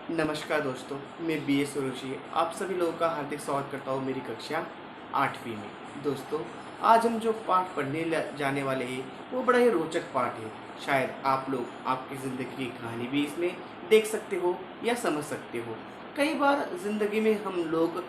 नमस्कार दोस्तों, मैं बी एस सुरुचि आप सभी लोगों का हार्दिक स्वागत करता हूँ मेरी कक्षा 8वीं में। दोस्तों, आज हम जो पाठ पढ़ने जाने वाले हैं वो बड़ा ही रोचक पाठ है। शायद आप लोग आपकी ज़िंदगी की कहानी भी इसमें देख सकते हो या समझ सकते हो। कई बार ज़िंदगी में हम लोग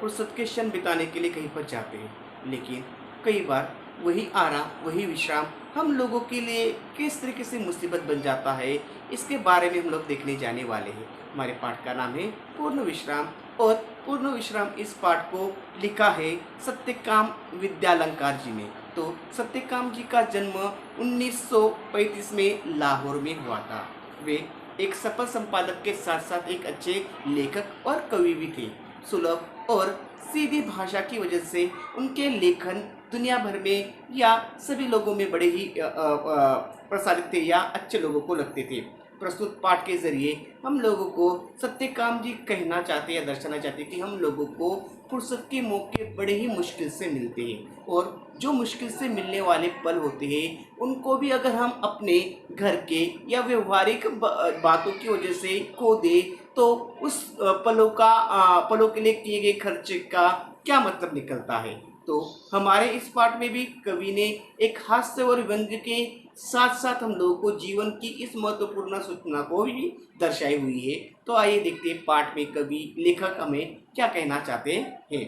फुर्सत के क्षण बिताने के लिए कहीं पर जाते हैं, लेकिन कई बार वही आराम, वही विश्राम हम लोगों के लिए किस तरीके से मुसीबत बन जाता है, इसके बारे में हम लोग देखने जाने वाले हैं। हमारे पाठ का नाम है पूर्ण विश्राम। और पूर्ण विश्राम इस पाठ को लिखा है सत्यकाम विद्यालंकार जी ने। तो सत्यकाम जी का जन्म 1935 में लाहौर में हुआ था। वे एक सफल संपादक के साथ साथ एक अच्छे लेखक और कवि भी थे। सुलभ और सीधी भाषा की वजह से उनके लेखन दुनिया भर में या सभी लोगों में बड़े ही प्रसारित थे या अच्छे लोगों को लगते थे। प्रस्तुत पाठ के जरिए हम लोगों को सत्यकाम जी कहना चाहते या दर्शाना चाहते कि हम लोगों को फुर्सत के मौके बड़े ही मुश्किल से मिलते हैं, और जो मुश्किल से मिलने वाले पल होते हैं उनको भी अगर हम अपने घर के या व्यवहारिक बातों की वजह से खो दे, तो उस पलों के लिए किए गए खर्च का क्या मतलब निकलता है। तो हमारे इस पाठ में भी कवि ने एक हास्य और व्यंग्य के साथ साथ हम लोगों को जीवन की इस महत्वपूर्ण सूचना को भी दर्शाई हुई है। तो आइए देखते हैं पाठ में कवि लेखक हमें क्या कहना चाहते हैं।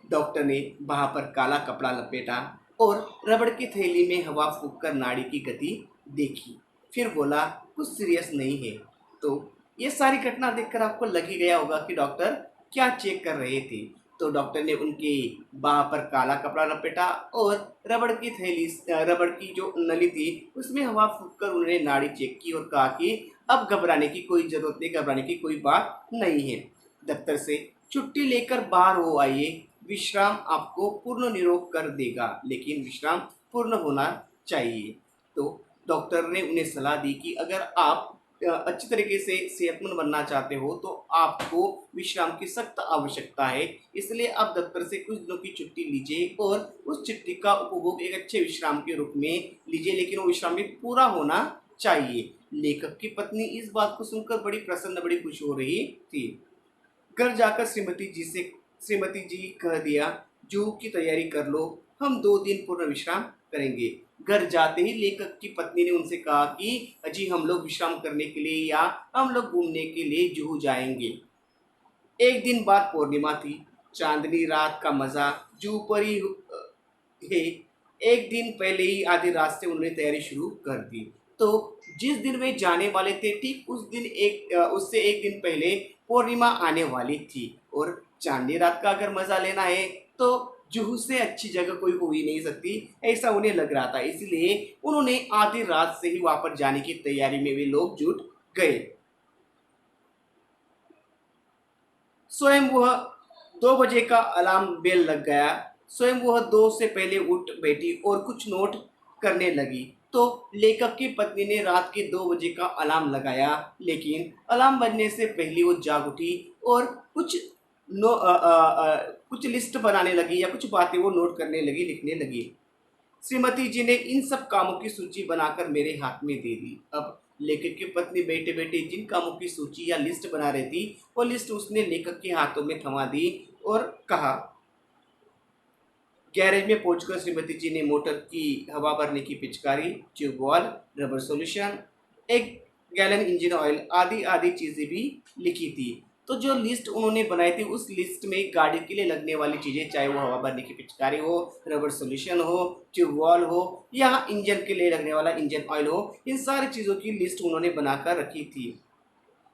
डॉक्टर ने बाह पर काला कपड़ा लपेटा और रबड़ की थैली में हवा फूंककर नाड़ी की गति देखी। फिर बोला, कुछ सीरियस नहीं है। तो ये सारी घटना देखकर आपको लग ही गया होगा कि डॉक्टर क्या चेक कर रहे थे। तो डॉक्टर ने उनके बाह पर काला कपड़ा लपेटा और रबड़ की जो नली थी उसमें हवा फूंककर उन्होंने नाड़ी चेक की और कहा कि अब घबराने की कोई जरूरत नहीं, घबराने की कोई बात नहीं है। दफ्तर से छुट्टी लेकर बाहर हो आइए। विश्राम आपको पूर्ण निरोग कर देगा, लेकिन विश्राम पूर्ण होना चाहिए। तो डॉक्टर ने उन्हें सलाह दी कि अगर आप अच्छी तरीके से सेहतमंद बनना चाहते हो तो आपको विश्राम की सख्त आवश्यकता है। इसलिए आप दफ्तर से कुछ दिनों की छुट्टी लीजिए और उस छुट्टी का उपभोग एक अच्छे विश्राम के रूप में लीजिए, लेकिन वो विश्राम भी पूरा होना चाहिए। लेखक की पत्नी इस बात को सुनकर बड़ी प्रसन्न, बड़ी खुश हो रही थी। घर जाकर श्रीमती जी कह दिया, जूहू की तैयारी कर लो, हम 2 दिन पूर्ण विश्राम करेंगे। घर जाते ही लेखक की पत्नी ने उनसे कहा कि अजी हम लोग विश्राम करने के लिए या हम लोग घूमने के लिए जुहू जाएंगे। एक दिन बाद पूर्णिमा थी। चांदनी रात का मजा जुहू पर ही है। एक दिन पहले ही आधी रात से उन्होंने तैयारी शुरू कर दी। तो जिस दिन वे जाने वाले थे ठीक उस दिन उससे एक दिन पहले पूर्णिमा आने वाली थी, और चांदनी रात का अगर मजा लेना है तो जुहू से अच्छी जगह कोई हो ही नहीं सकती, ऐसा उन्हें लग रहा था। इसलिए उन्होंने आधी रात से ही वापस जाने की तैयारी में वे लोग जुट गए। स्वयं वह 2 बजे का अलार्म बेल लग गया। स्वयं वह 2 से पहले उठ बैठी और कुछ नोट करने लगी। तो लेखक की पत्नी ने रात के 2 बजे का अलार्म लगाया, लेकिन अलार्म बजने से पहले वो जाग उठी और कुछ कुछ लिस्ट बनाने लगी या कुछ बातें वो नोट करने लगी, लिखने लगी। श्रीमती जी ने इन सब कामों की सूची बनाकर मेरे हाथ में दे दी। अब लेखक की पत्नी बैठे बैठे जिन कामों की सूची या लिस्ट बना रही थी वो लिस्ट उसने लेखक के हाथों में थमा दी और कहा। गैरेज में पहुंचकर श्रीमती जी ने मोटर की हवा भरने की पिचकारी, tubewell, rubber solution, 1 gallon engine oil आदि आदि चीजें भी लिखी थी। तो जो लिस्ट उन्होंने बनाई थी उस लिस्ट में गाड़ी के लिए लगने वाली चीजें, चाहे वो हवा भरने की पिचकारी हो, रबर सॉल्यूशन हो, ट्यूबवेल हो या इंजन के लिए लगने वाला इंजन ऑयल हो, इन सारी चीजों की लिस्ट उन्होंने बनाकर रखी थी।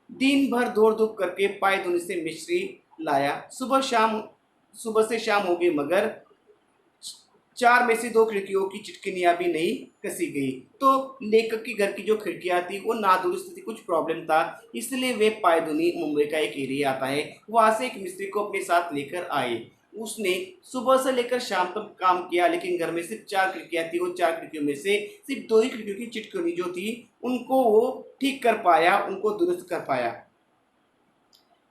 दिन भर दौड़ धूप करके पाय धोने से मिस्त्री लाया। सुबह से शाम हो गई, मगर 4 में से 2 खिड़कियों की चिटकिनियां भी नहीं कसी गई। तो लेखक की घर की जो खिड़कियां थी वो नादुरुस्त थी, कुछ प्रॉब्लम था, इसलिए वे पायधुनी, मुंबई का एक एरिया आता है, वहां से एक मिस्त्री को अपने साथ लेकर आए। उसने सुबह से लेकर शाम तक काम किया, लेकिन घर में सिर्फ 4 खिड़कियां थी। वो 4 खिड़कियों में से सिर्फ 2 ही खिड़कियों की चिटकनी जो थी उनको वो ठीक कर पाया, उनको दुरुस्त कर पाया।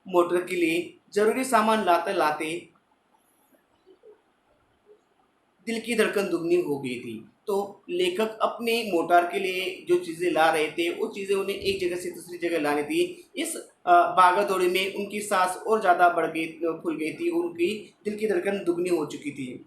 मोटर के लिए जरूरी सामान लाते लाते दिल की धड़कन दुगनी हो गई थी। तो लेखक अपने मोटार के लिए जो चीज़ें ला रहे थे, वो चीज़ें उन्हें एक जगह से दूसरी जगह लानी थी। इस भागा-दौड़ी में उनकी साँस और ज़्यादा बढ़ गई, फूल गई थी, उनकी दिल की धड़कन दुगनी हो चुकी थी।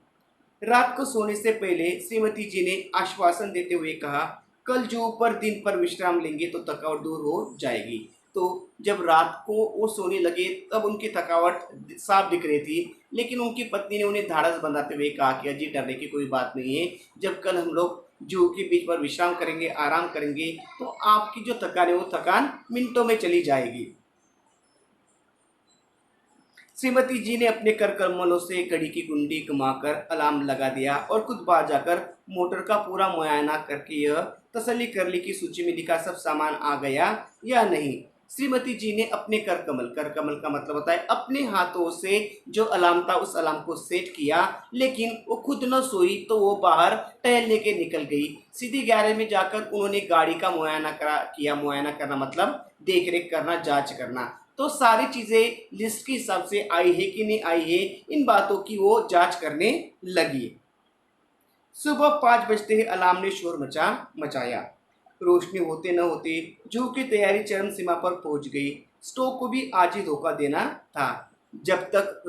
रात को सोने से पहले श्रीमती जी ने आश्वासन देते हुए कहा, कल जो ऊपर दिन पर विश्राम लेंगे तो थकावट दूर हो जाएगी। तो जब रात को वो सोने लगे तब उनकी थकावट साफ दिख रही थी, लेकिन उनकी पत्नी ने उन्हें धाड़स बंधाते हुए कहा कि अजी डरने की कोई बात नहीं है। जब कल हम लोग जू के बीच पर विश्राम करेंगे, आराम करेंगे, तो आपकी जो थकान है वो थकान मिनटों में चली जाएगी। श्रीमती जी ने अपने कर कमलों से घड़ी की कुंडी घुमाकर अलार्म लगा दिया और खुद बाहर जाकर मोटर का पूरा मुआयना करके यह तसल्ली कर ली कि सूची में लिखा सब सामान आ गया या नहीं। श्रीमती जी ने अपने कर कमल का मतलब होता है अपने हाथों से जो अलार्म था उस अलार्म को सेट किया, लेकिन वो खुद न सोई तो वो बाहर टहलने के निकल गई। सीधी गैरेज में जाकर उन्होंने गाड़ी का मुआयना किया। मुआयना करना मतलब देख रेख करना, जांच करना। तो सारी चीज़ें लिस्ट के हिसाब से आई है कि नहीं आई है, इन बातों की वो जांच करने लगी। सुबह 5 बजते ही अलार्म ने शोर मचाया। रोशनी होते न होते जू की तैयारी चरम सीमा पर पहुंच गई। स्टोव को भी आज ही धोखा देना था। जब तक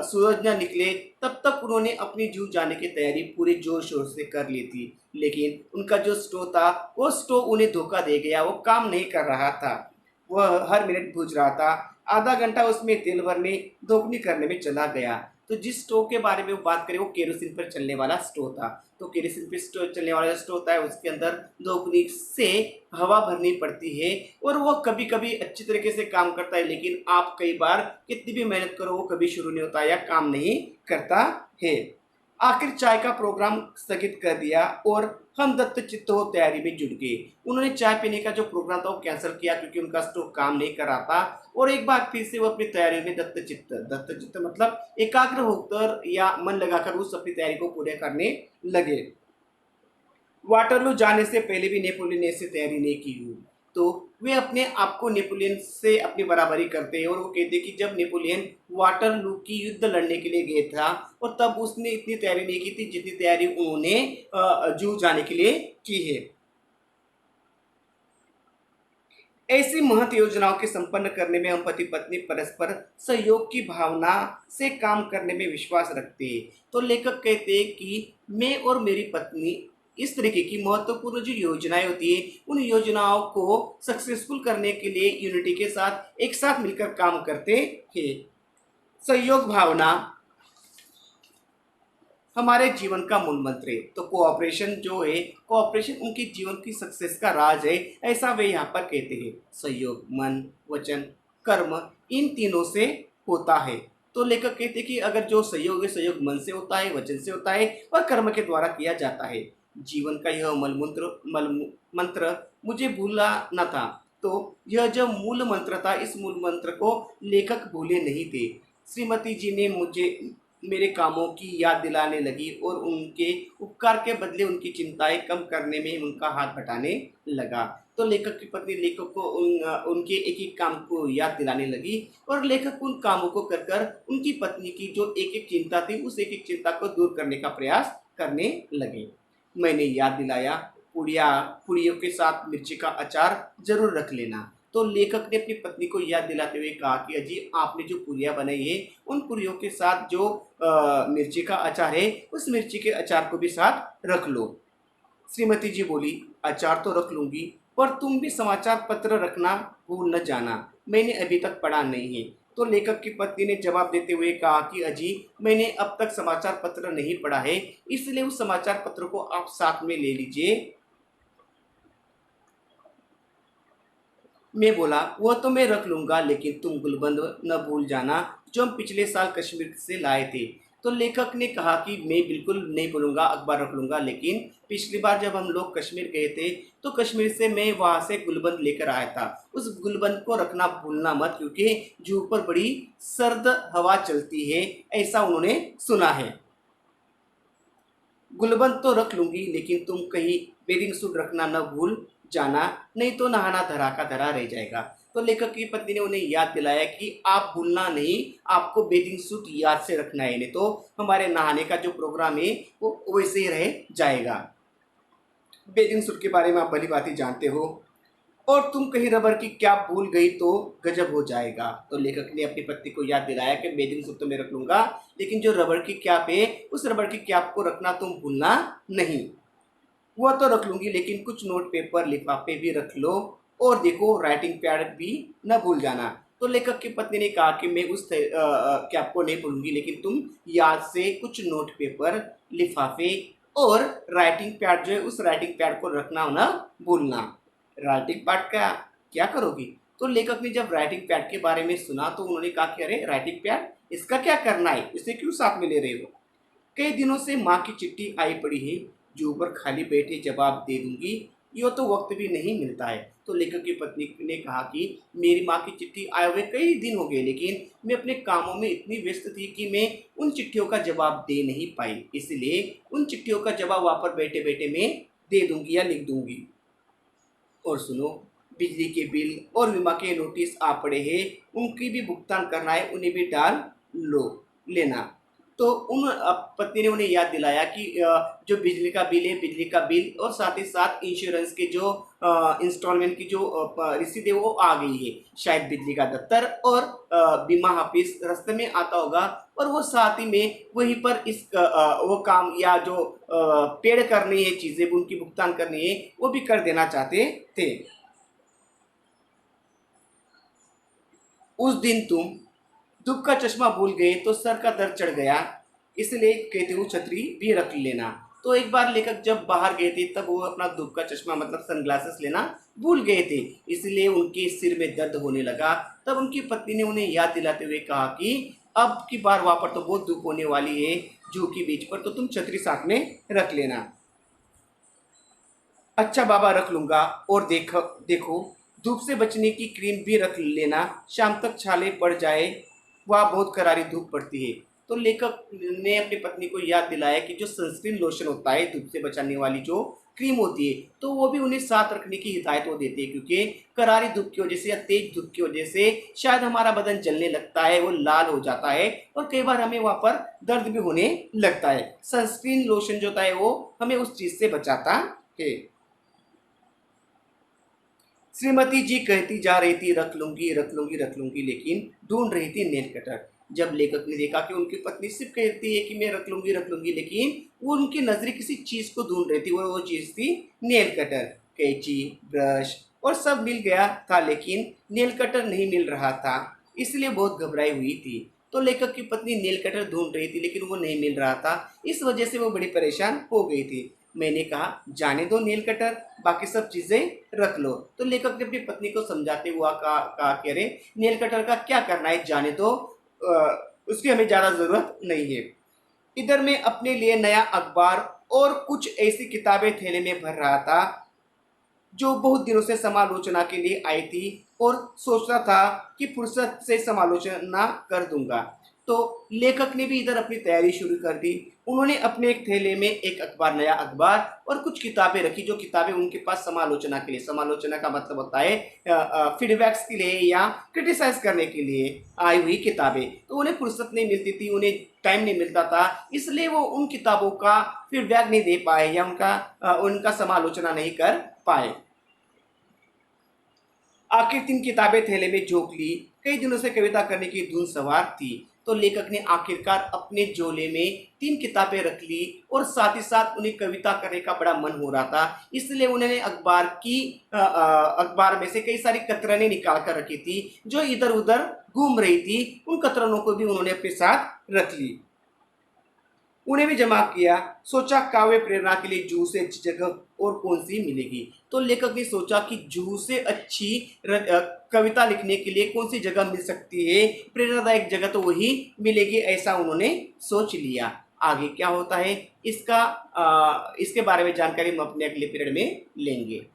सूरज न निकले तब तक उन्होंने अपनी जू जाने की तैयारी पूरे जोर शोर से कर ली थी, लेकिन उनका जो स्टोव था वो स्टोव उन्हें धोखा दे गया। वो काम नहीं कर रहा था, वह हर मिनट बूझ रहा था। आधा घंटा उसमें तेल भरने दोगुनी करने में चला गया। तो जिस स्टोव के बारे में वो बात करें वो केरोसिन पर चलने वाला स्टोव था। तो केरोसिन पर स्टोव चलने वाला स्टोव होता है उसके अंदर दोगुनी से हवा भरनी पड़ती है और वो कभी कभी अच्छी तरीके से काम करता है, लेकिन आप कई बार कितनी भी मेहनत करो वो कभी शुरू नहीं होता या काम नहीं करता है। आखिर चाय का प्रोग्राम स्थगित कर दिया और हम दत्तचित्त हो तैयारी में जुट गए। उन्होंने चाय पीने का जो प्रोग्राम था वो कैंसिल किया क्योंकि उनका स्टोव काम नहीं कर रहा था और एक बार फिर से वो अपनी तैयारी में दत्तचित्त मतलब एकाग्र होकर या मन लगाकर उस अपनी तैयारी को पूरे करने लगे। वाटरलू जाने से पहले भी नेपोलियन ने ऐसी तैयारी नहीं की हुई, तो वे अपने आप को नेपोलियन से अपनी बराबरी करते हैं और वो कहते हैं कि जब नेपोलियन वाटरलू की युद्ध लड़ने के लिए गया था और तब उसने इतनी तैयारी नहीं की थी जितनी तैयारी उन्होंने जू जाने के लिए की है। ऐसी महत योजनाओं के संपन्न करने में हम पति पत्नी परस्पर सहयोग की भावना से काम करने में विश्वास रखते हैं। तो लेखक कहते हैं कि मैं और मेरी पत्नी इस तरीके की महत्वपूर्ण जो योजनाएं होती है उन योजनाओं को सक्सेसफुल करने के लिए यूनिटी के साथ एक साथ मिलकर काम करते हैं। सहयोग भावना हमारे जीवन का मूल मंत्र है। तो कोऑपरेशन जो है, कोऑपरेशन उनके जीवन की सक्सेस का राज है, ऐसा वे यहाँ पर कहते हैं। सहयोग मन वचन कर्म इन तीनों से होता है। तो लेखक कहते हैं कि अगर जो सहयोग है सहयोग मन से होता है, वचन से होता है और कर्म के द्वारा किया जाता है। जीवन का यह मल मंत्र मुझे भूला न था। तो यह जो मूल मंत्र था इस मूल मंत्र को लेखक भूले नहीं थे। श्रीमती जी ने मुझे मेरे कामों की याद दिलाने लगी और उनके उपकार के बदले उनकी चिंताएं कम करने में उनका हाथ बटाने लगा। तो लेखक की पत्नी लेखक को उनके एक एक काम को याद दिलाने लगी और लेखक उन कामों को कर कर उनकी पत्नी की जो एक एक चिंता थी उस एक एक चिंता को दूर करने का प्रयास करने लगे। मैंने याद दिलाया, पुड़ियों के साथ मिर्ची का अचार जरूर रख लेना। तो लेखक ने अपनी पत्नी को याद दिलाते हुए कहा कि अजी आपने जो पुरिया बनाई है उन पुरियों के साथ जो मिर्ची का अचार है उस मिर्ची के अचार को भी साथ रख लो। श्रीमती जी बोली, अचार तो रख लूंगी पर तुम भी समाचार पत्र रखना भूल न जाना, मैंने अभी तक पढ़ा नहीं है। तो लेखक की पत्नी ने जवाब देते हुए कहा कि अजी मैंने अब तक समाचार पत्र नहीं पढ़ा है, इसलिए उस समाचार पत्र को आप साथ में ले लीजिए। मैं बोला, वह तो मैं रख लूंगा लेकिन तुम गुलबंद न भूल जाना जो हम पिछले साल कश्मीर से लाए थे। तो लेखक ने कहा कि मैं बिल्कुल नहीं भूलूंगा, अखबार रख लूंगा, लेकिन पिछली बार जब हम लोग कश्मीर गए थे तो कश्मीर से मैं वहां से गुलबंद लेकर आया था। उस गुलबंद को रखना भूलना मत क्योंकि जू पर बड़ी सर्द हवा चलती है, ऐसा उन्होंने सुना है। गुलबंद तो रख लूंगी लेकिन तुम कहीं बेरिंग सूट रखना न भूल जाना, नहीं तो नहाना धरा का धरा रह जाएगा। तो लेखक की पत्नी ने उन्हें याद दिलाया कि आप भूलना नहीं, आपको बेदिंग सूट याद से रखना है, नहीं तो हमारे नहाने का जो प्रोग्राम है वो वैसे ही रह जाएगा। बेदिंग सूट के बारे में आप भली भांति जानते हो, और तुम कहीं रबर की कैप भूल गई तो गजब हो जाएगा। तो लेखक ने अपनी पत्नी को याद दिलाया कि बेदिंग सूट तो मैं रख लूंगा, लेकिन जो रबर की कैप है उस रबर की कैप को रखना तुम भूलना नहीं। वह तो रख लूंगी, लेकिन कुछ नोट पेपर लिफाफे भी रख लो, और देखो राइटिंग पैड भी न भूल जाना। तो लेखक की पत्नी ने कहा कि मैं उस कैप को नहीं भूलूंगी, लेकिन तुम याद से कुछ नोट पेपर, लिफाफे और राइटिंग पैड जो है उस राइटिंग पैड को रखना ना भूलना। राइटिंग पैड का क्या करोगी? तो लेखक ने जब राइटिंग पैड के बारे में सुना तो उन्होंने कहा कि अरे राइटिंग पैड, इसका क्या करना है, इसे क्यों साथ में ले रहे हो? कई दिनों से माँ की चिट्ठी आई पड़ी है, जो ऊपर खाली बैठे जवाब दे दूंगी, यो तो वक्त भी नहीं मिलता है। तो लेखक की पत्नी ने कहा कि मेरी माँ की चिट्ठी आए हुए कई दिन हो गए, लेकिन मैं अपने कामों में इतनी व्यस्त थी कि मैं उन चिट्ठियों का जवाब दे नहीं पाई, इसलिए उन चिट्ठियों का जवाब वहाँ पर बैठे बैठे मैं दे दूंगी या लिख दूंगी। और सुनो, बिजली के बिल और बीमा के नोटिस आ पड़े हैं, उनकी भी भुगतान करना है, उन्हें भी डाल लो लेना। तो उन पत्नी ने उन्हें याद दिलाया कि जो बिजली का बिल है, बिजली का बिल और साथ ही साथ इंश्योरेंस के जो इंस्टॉलमेंट की जो रसीद है वो आ गई है। शायद बिजली का दफ्तर और बीमा ऑफिस रास्ते में आता होगा, और वो साथ ही में वहीं पर वो काम या जो पेड करनी है चीज़ें उनकी भुगतान करनी है वो भी कर देना चाहते थे। उस दिन तुम धूप का चश्मा भूल गए तो सर का दर्द चढ़ गया, इसलिए कहते हुए छतरी भी रख लेना। तो एक बार लेखक जब बाहर गए थे तब वो अपना धूप का चश्मा मतलब सनग्लासेस लेना भूल गए थे, इसलिए उनके सिर में दर्द होने लगा। तब उनकी पत्नी ने उन्हें याद दिलाते हुए कहा कि अब की बार वहां पर तो बहुत धूप होने वाली है, जू के बीच पर, तो तुम छतरी साथ में रख लेना। अच्छा बाबा, रख लूंगा। और देखो देखो, धूप से बचने की क्रीम भी रख लेना, शाम तक छाले पड़ जाए, वह बहुत करारी धूप पड़ती है। तो लेखक ने अपनी पत्नी को याद दिलाया कि जो सनस्क्रीन लोशन होता है, धूप से बचाने वाली जो क्रीम होती है, तो वो भी उन्हें साथ रखने की हिदायत वो देते हैं, क्योंकि करारी धूप की वजह से या तेज धूप की वजह से शायद हमारा बदन जलने लगता है, वो लाल हो जाता है, और कई बार हमें वहाँ पर दर्द भी होने लगता है। सनस्क्रीन लोशन जो होता है वो हमें उस चीज़ से बचाता है। श्रीमती जी कहती जा रही थी रख लूंगी रख लूंगी रख लूंगी, लेकिन ढूंढ रही थी नेल कटर। जब लेखक ने देखा कि उनकी पत्नी सिर्फ कहती है कि मैं रख लूंगी, लेकिन वो उनकी नजरें किसी चीज को ढूंढ रही थी, वो चीज थी नेल कटर। कैंची, ब्रश और सब मिल गया था, लेकिन नेल कटर नहीं मिल रहा था, इसलिए बहुत घबराई हुई थी। तो लेखक की पत्नी नेल कटर ढूंढ रही थी, लेकिन वो नहीं मिल रहा था, इस वजह से वो बड़ी परेशान हो गई थी। मैंने कहा जाने दो नेल कटर, बाकी सब चीजें रख लो। तो लेखक ने अपनी पत्नी को समझाते हुआ कहा कि अरे नेल कटर का क्या करना है, जाने दो, उसकी हमें ज्यादा जरूरत नहीं है। इधर मैं अपने लिए नया अखबार और कुछ ऐसी किताबें थैले में भर रहा था जो बहुत दिनों से समालोचना के लिए आई थी, और सोचता था कि फुर्सत से समालोचना कर दूंगा। तो लेखक ने भी इधर अपनी तैयारी शुरू कर दी। उन्होंने अपने एक थैले में एक अखबार, नया अखबार और कुछ किताबें रखी, जो किताबें उनके पास समालोचना के लिए, समालोचना का मतलब होता है फीडबैक्स के लिए या क्रिटिसाइज करने के लिए आई हुई किताबें। तो उन्हें फुर्सत नहीं मिलती थी, उन्हें टाइम नहीं मिलता था, इसलिए वो उन किताबों का फीडबैक नहीं दे पाए या उनका समालोचना नहीं कर पाए। आखिर 3 किताबें थैले में झोंक ली। कई दिनों से कविता करने की धुन सवार थी, तो लेखक ने आखिरकार अपने झोले में 3 किताबें रख ली, और साथ ही साथ उन्हें कविता करने का बड़ा मन हो रहा था, इसलिए उन्होंने अखबार में से कई सारी कतरनें निकाल कर रखी थी जो इधर उधर घूम रही थी। उन कतरनों को भी उन्होंने अपने साथ रख ली, उन्हें भी जमा किया। सोचा काव्य प्रेरणा के लिए जूह से अच्छी जगह और कौन सी मिलेगी। तो लेखक ने सोचा कि जूह से अच्छी कविता लिखने के लिए कौन सी जगह मिल सकती है, प्रेरणादायक जगह तो वही मिलेगी, ऐसा उन्होंने सोच लिया। आगे क्या होता है इसके बारे में जानकारी हम अपने अगले पीरियड में लेंगे।